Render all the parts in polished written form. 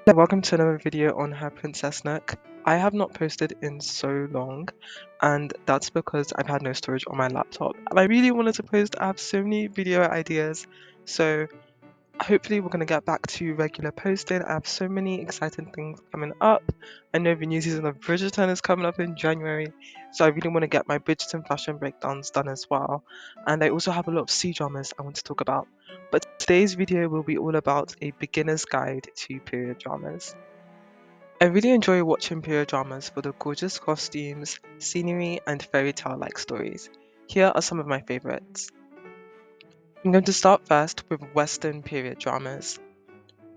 Welcome to another video on Her Princess Nook. I have not posted in so long, and that's because I've had no storage on my laptop. And I really wanted to post. I have so many video ideas, so hopefully we're gonna get back to regular posting. I have so many exciting things coming up. I know the new season of Bridgerton is coming up in January, so I really want to get my Bridgerton fashion breakdowns done as well. And I also have a lot of sea dramas I want to talk about. But today's video will be all about a beginner's guide to period dramas. I really enjoy watching period dramas for the gorgeous costumes, scenery, and fairy tale like stories. Here are some of my favorites. I'm going to start first with Western period dramas.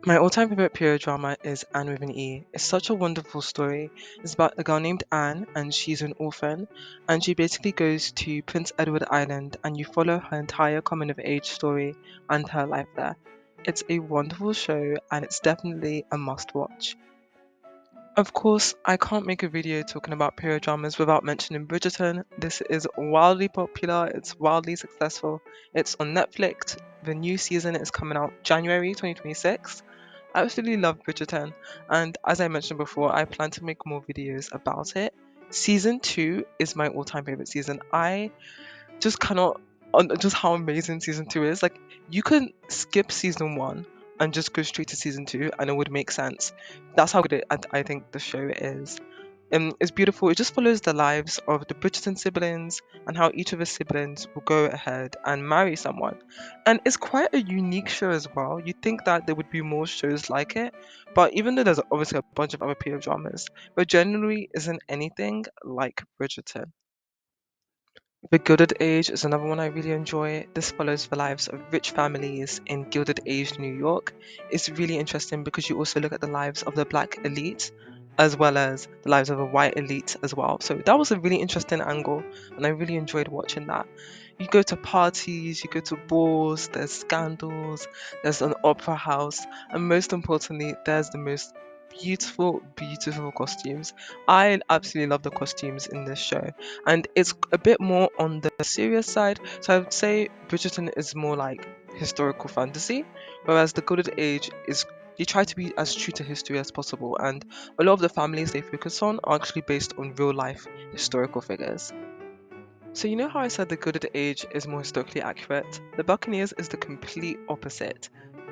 My all-time favorite period drama is Anne with an E. It's such a wonderful story. It's about a girl named Anne and she's an orphan and she basically goes to Prince Edward Island and you follow her entire coming of age story and her life there. It's a wonderful show and it's definitely a must watch. Of course, I can't make a video talking about period dramas without mentioning Bridgerton. This is wildly popular, it's wildly successful. It's on Netflix. The new season is coming out January 2026. I absolutely love Bridgerton, and as I mentioned before, I plan to make more videos about it. Season 2 is my all-time favorite season. I just cannot on just how amazing season 2 is. Like you can skip season 1 and just go straight to season 2 and it would make sense. That's how good I think the show is. It's beautiful. It just follows the lives of the Bridgerton siblings and how each of the siblings will go ahead and marry someone. And it's quite a unique show as well. You'd think that there would be more shows like it, but even though there's obviously a bunch of other period dramas, but generally isn't anything like Bridgerton. The Gilded Age is another one I really enjoy. This follows the lives of rich families in Gilded Age New York. It's really interesting because you also look at the lives of the black elite as well as the lives of the white elite as well. So that was a really interesting angle and I really enjoyed watching that. You go to parties, you go to balls, there's scandals, there's an opera house, and most importantly, there's the most beautiful costumes. I absolutely love the costumes in this show and it's a bit more on the serious side. So I would say Bridgerton is more like historical fantasy, whereas the Gilded Age is they try to be as true to history as possible, and a lot of the families they focus on are actually based on real life historical figures. So you know how I said the Gilded Age is more historically accurate? The Buccaneers is the complete opposite.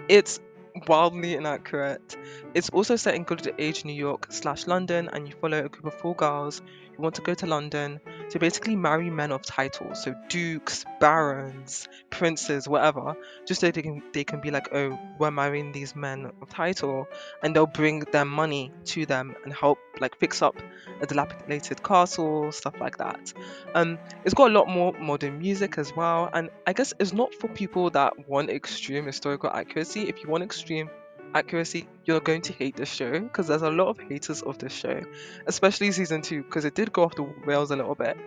It's wildly inaccurate. It's also set in Gilded Age New York slash London, and you follow a group of four girls who want to go to London to basically marry men of title, so dukes, barons, princes, whatever, just so they can be like, oh, we're marrying these men of title, and they'll bring their money to them and help like fix up a dilapidated castle, stuff like that. It's got a lot more modern music as well, and I guess it's not for people that want extreme historical accuracy. If you want extreme accuracy, you're going to hate this show because there's a lot of haters of this show, especially season 2 because it did go off the rails a little bit.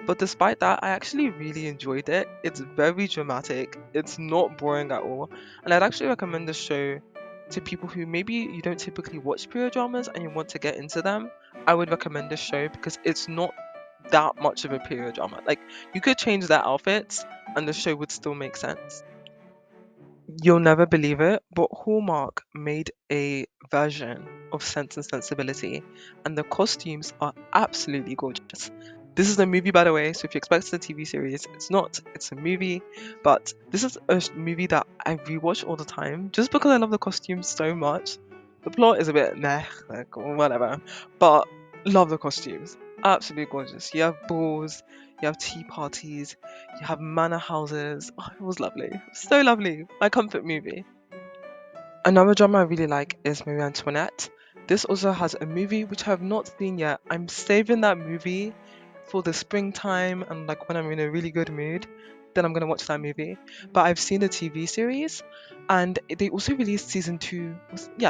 But despite that, I actually really enjoyed it. It's very dramatic, it's not boring at all, and I'd actually recommend this show to people who maybe you don't typically watch period dramas and you want to get into them. I would recommend this show because it's not that much of a period drama. Like you could change their outfits and the show would still make sense. You'll never believe it, but Hallmark made a version of Sense and Sensibility, and the costumes are absolutely gorgeous. This is a movie, by the way, so if you expect it's a TV series, it's not. It's a movie, but this is a movie that I rewatch all the time just because I love the costumes so much. The plot is a bit meh, like whatever, but love the costumes. Absolutely gorgeous. You have balls, you have tea parties, you have manor houses. Oh, it was lovely. So lovely. My comfort movie. Another drama I really like is Marie Antoinette. This also has a movie which I have not seen yet. I'm saving that movie for the springtime and like when I'm in a really good mood. Then I'm gonna watch that movie. But I've seen the TV series, and they also released season two.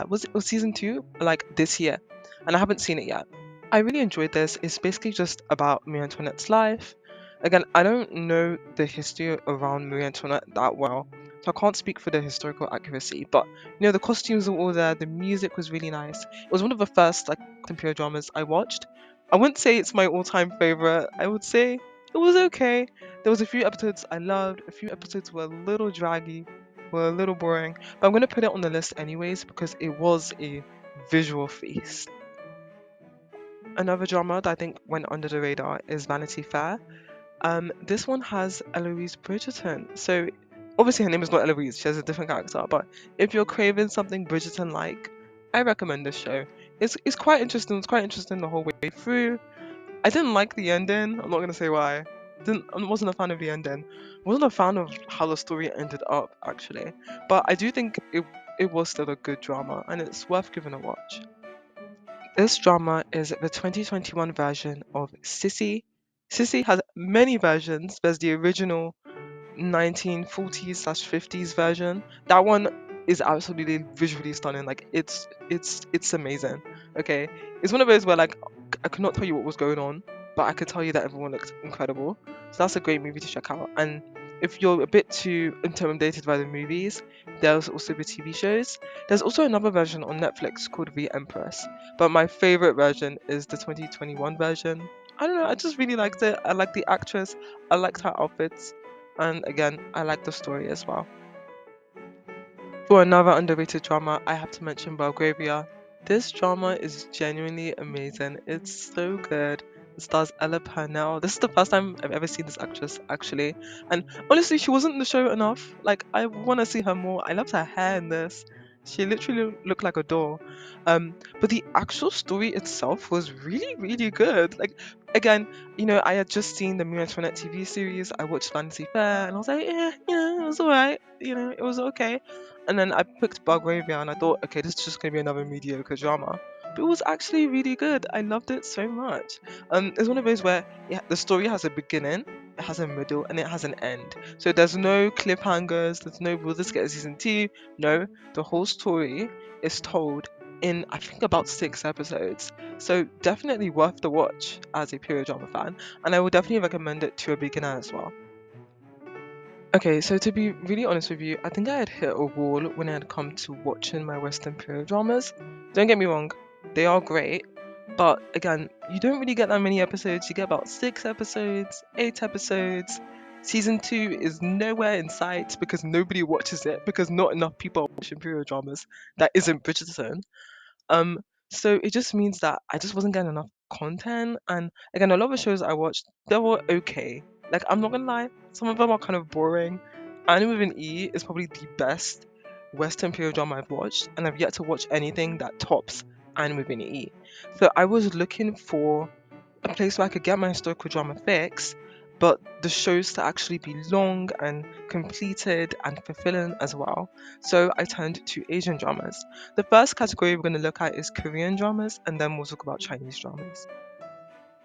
Was season two like this year? And I haven't seen it yet. I really enjoyed this. It's basically just about Marie Antoinette's life. Again, I don't know the history around Marie Antoinette that well, so I can't speak for the historical accuracy. But the costumes were all there. The music was really nice. It was one of the first like period dramas I watched. I wouldn't say it's my all-time favorite. I would say it was okay. There was a few episodes I loved. A few episodes were a little draggy, were a little boring. But I'm gonna put it on the list anyways because it was a visual feast. Another drama that I think went under the radar is Vanity Fair. This one has Eloise Bridgerton. So obviously her name is not Eloise, she has a different character. But if you're craving something Bridgerton-like, I recommend this show. It's quite interesting. It's quite interesting the whole way through. I didn't like the ending. I'm not gonna say why. I wasn't a fan of the ending. I wasn't a fan of how the story ended up actually. But I do think it was still a good drama and it's worth giving a watch. This drama is the 2021 version of Sissy. Sissy has many versions. There's the original 1940s/50s version. That one is absolutely visually stunning. Like it's amazing. Okay, it's one of those where like I could not tell you what was going on, but I could tell you that everyone looked incredible. So that's a great movie to check out. And if you're a bit too intimidated by the movies, there's also the TV shows. There's also another version on Netflix called The Empress, but my favorite version is the 2021 version. I don't know, I just really liked it. I like the actress, I liked her outfits, and again, I like the story as well. For another underrated drama, I have to mention Belgravia. This drama is genuinely amazing. It's so good. It stars Ella Purnell. This is the first time I've ever seen this actress actually. And honestly, she wasn't in the show enough. Like I want to see her more. I loved her hair in this. She literally looked like a doll. But the actual story itself was really, really good. Like again, I had just seen the Marie Antoinette TV series. I watched Vanity Fair, and I was like, yeah, it was alright. It was okay. And then I picked Belgravia and I thought, okay, this is just gonna be another mediocre drama. But it was actually really good. I loved it so much. It's one of those where yeah, the story has a beginning, it has a middle, and it has an end. So there's no cliffhangers, there's no will this get a season two? No, the whole story is told in I think about 6 episodes. So definitely worth the watch as a period drama fan. And I would definitely recommend it to a beginner as well. Okay, so to be really honest with you, I think I had hit a wall when it had come to watching my Western period dramas. Don't get me wrong, they are great, but again, you don't really get that many episodes. You get about 6 episodes, 8 episodes. Season 2 is nowhere in sight because nobody watches it because not enough people are watching period dramas that isn't Bridgerton. Um, so it just means that I just wasn't getting enough content. And again, a lot of the shows I watched, they were okay. Like I'm not gonna lie, some of them are kind of boring. Anime with an E is probably the best Western period drama I've watched, and I've yet to watch anything that tops Anime with an E. So I was looking for a place where I could get my historical drama fix, but the shows to actually be long and completed and fulfilling as well. So I turned to Asian dramas. The first category we're going to look at is Korean dramas, and then we'll talk about Chinese dramas.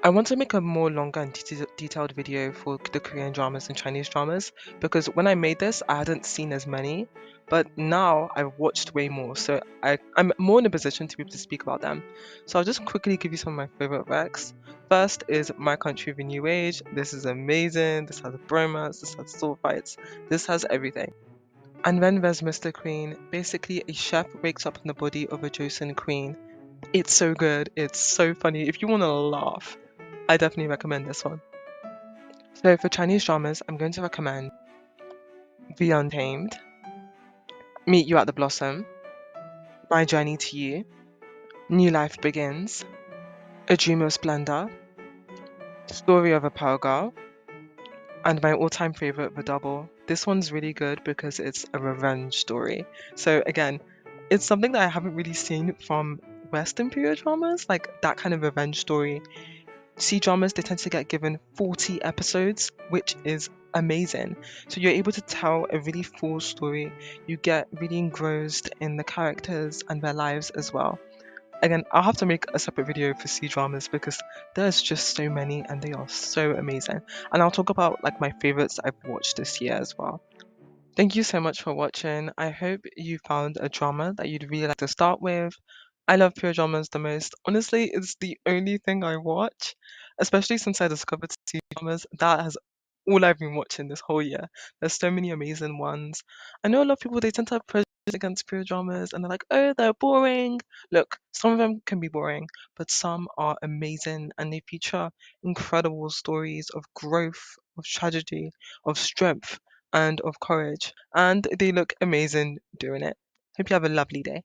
I want to make a more longer and detailed video for the Korean dramas and Chinese dramas because when I made this, I hadn't seen as many, but now I've watched way more, so I'm more in a position to be able to speak about them. So I'll just quickly give you some of my favorite works. First is My Country of a New Age. This is amazing. This has bromance, this has sword fights, this has everything. And then there's Mr. Queen. Basically, a chef wakes up in the body of a Joseon queen. It's so good. It's so funny. If you want to laugh, I definitely recommend this one. So for Chinese dramas, I'm going to recommend The Untamed, Meet You at the Blossom, My Journey to You, New Life Begins, A Dream of Splendor, Story of a Pearl Girl, and my all-time favorite, The Double. This one's really good because it's a revenge story. So again, it's something that I haven't really seen from Western period dramas, like that kind of revenge story. C dramas, they tend to get given 40 episodes, which is amazing. So you're able to tell a really full story. You get really engrossed in the characters and their lives as well. Again, I'll have to make a separate video for C dramas because there's just so many and they are so amazing. And I'll talk about like my favorites I've watched this year as well. Thank you so much for watching. I hope you found a drama that you'd really like to start with. I love pure dramas the most. Honestly, it's the only thing I watch, especially since I discovered C dramas. That has all I've been watching this whole year. There's so many amazing ones. I know a lot of people they tend to have prejudice against pure dramas and they're like, oh, they're boring. Look, some of them can be boring, but some are amazing and they feature incredible stories of growth, of tragedy, of strength and of courage. And they look amazing doing it. Hope you have a lovely day.